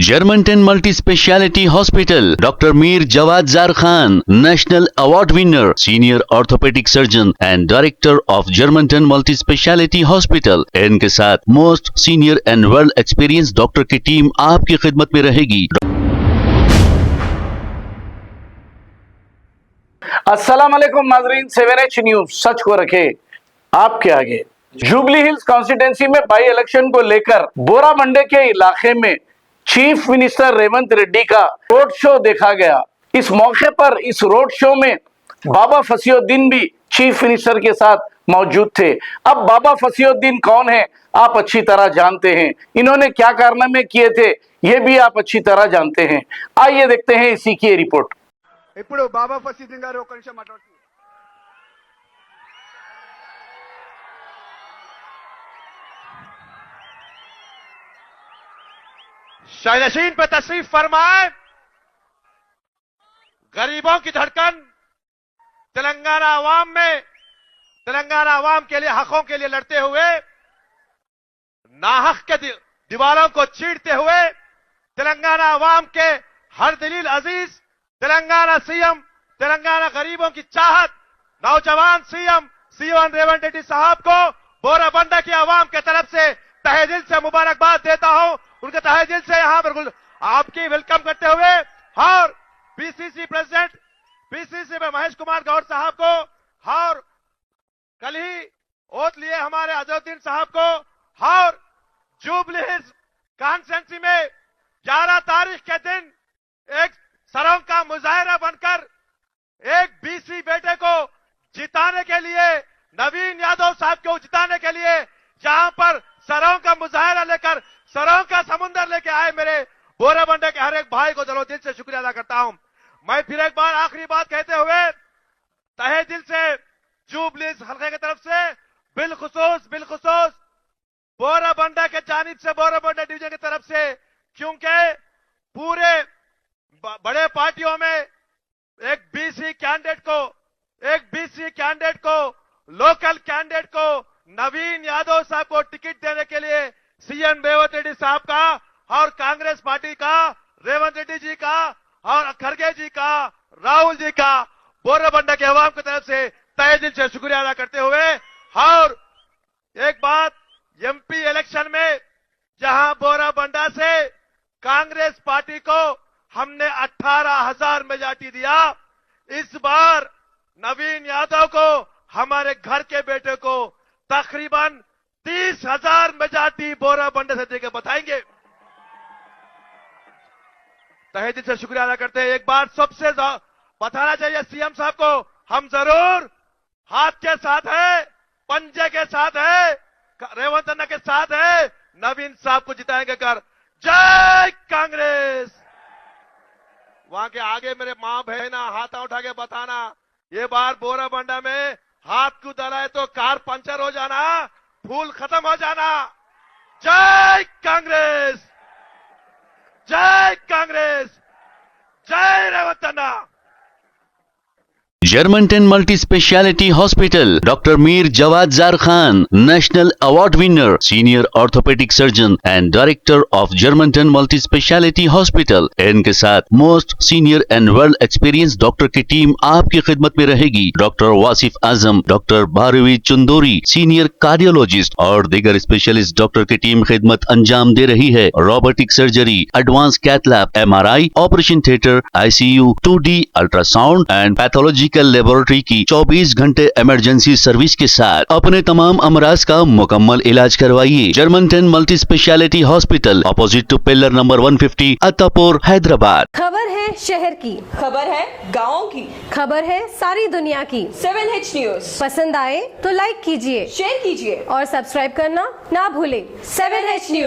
Germanton multi speciality hospital, doctor Mir Jawad jar Khan, national award winner, senior orthopaedic surgeon and director of Germanton multi speciality hospital. इनके साथ most senior and well experience doctor की team आपकी खिदमत में रहेगी। अस्सलाम वालेकुम नाजरीन, 7H न्यूज सच को रखे आपके आगे। जुबली हिल्स कॉन्स्टिट्यूंसी में बाई इलेक्शन को लेकर बोराबंडे के इलाके में चीफ मिनिस्टर रेवंत रेड्डी का रोड शो देखा गया। इस मौके पर इस रोड शो में बाबा फसीउद्दीन भी चीफ मिनिस्टर के साथ मौजूद थे। अब बाबा फसीउद्दीन कौन है आप अच्छी तरह जानते हैं, इन्होंने क्या कारनामे किए थे ये भी आप अच्छी तरह जानते हैं। आइए देखते हैं इसी की रिपोर्ट। ఇప్పుడు బాబా ఫసీద్దీన్ గారు ఒక నిమిషం మాట్లాడుతున్నారు। शायनशीन पे तशरीफ फरमाए। गरीबों की धड़कन तेलंगाना आवाम में, तेलंगाना आवाम के लिए, हकों के लिए लड़ते हुए, नाहक के दीवारों को चीरते हुए, तेलंगाना आवाम के हर दिलील अजीज, तेलंगाना सीएम, तेलंगाना गरीबों की चाहत, नौजवान सीएम रेवंत रेड्डी साहब को बोराबंडा की आवाम के तरफ से तहे दिल से मुबारकबाद देता हूं। उनके तहे दिल से यहां पर आपकी वेलकम करते हुए और पीसीसी प्रेसिडेंट, पीसीसी में महेश कुमार गौड़ साहब को और कल ही ओथ लिए हमारे अजहरुद्दीन साहब को और जुबली हिल्स कॉन्स्टिट्यूंसी में 11 तारीख के दिन एक सरों का मुजाहिरा बनकर एक बीसी बेटे को जिताने के लिए, नवीन यादव साहब को जिताने के लिए जहां पर सरों का मुजाहिरा लेकर सरों का समुंदर लेके आए मेरे बोराबंडा के हर एक भाई को दिलो दिल से शुक्रिया अदा करता हूं। मैं फिर एक बार आखिरी बात कहते हुए तहे दिल से जुबली हल्के की तरफ से बिलखुसूस बोराबंडा के जानिब से, बोराबंडा डिवीजन की तरफ से, क्योंकि पूरे बड़े पार्टियों में एक बीसी कैंडिडेट को लोकल कैंडिडेट को नवीन यादव साहब को टिकट देने के लिए सीएम रेवंत रेड्डी साहब का और कांग्रेस पार्टी का, रेवंत रेड्डी जी का और खड़गे जी का, राहुल जी का बोराबंडा के अवाम की तरफ से तहे दिल से शुक्रिया अदा करते हुए और एक बात, एमपी इलेक्शन में जहां बोराबंडा से कांग्रेस पार्टी को हमने 18,000 मेजॉरिटी दिया, इस बार नवीन यादव को, हमारे घर के बेटे को तकरीबन 30,000 मेजॉरिटी बोराबंडा से देकर बताएंगे। तहे दिल से शुक्रिया अदा करते हैं। एक बार सबसे बताना चाहिए सीएम साहब को, हम जरूर हाथ के साथ है, पंजे के साथ है, रेवंत अन्ना के साथ है, नवीन साहब को जिताएंगे कर। जय कांग्रेस। वहां के आगे मेरे मां बहना हाथ उठा के बताना, ये बार बोराबंडा में हाथ को दलाए तो कार पंचर हो जाना, फूल खत्म हो जाना। जय कांग्रेस, जय कांग्रेस, जय Revanth Anna. Germanten multi speciality hospital, doctor Mir Jawad jar Khan, national award winner, senior orthopaedic surgeon and director of Germanton multi speciality hospital. इनके साथ most senior and well experience doctor की टीम आपकी खिदमत में रहेगी। Doctor Wasif Azam, doctor Bharvi Chandori, senior cardiologist और दीगर स्पेशलिस्ट डॉक्टर की टीम खिदमत अंजाम दे रही है। Robotic surgery, advance cath lab, MRI, operation theatre, ICU, 2D ultrasound and pathological laboratory की 24 घंटे इमरजेंसी सर्विस के साथ अपने तमाम अमराज का मुकम्मल इलाज करवाइए। Germanton multi speciality hospital, opposite to pillar number 150, Attapur, Hyderabad. खबर है शहर की, खबर है गाँव की, खबर है सारी दुनिया की। 7H न्यूज पसंद आए तो लाइक कीजिए, शेयर कीजिए और सब्सक्राइब करना ना भूलें। 7H news.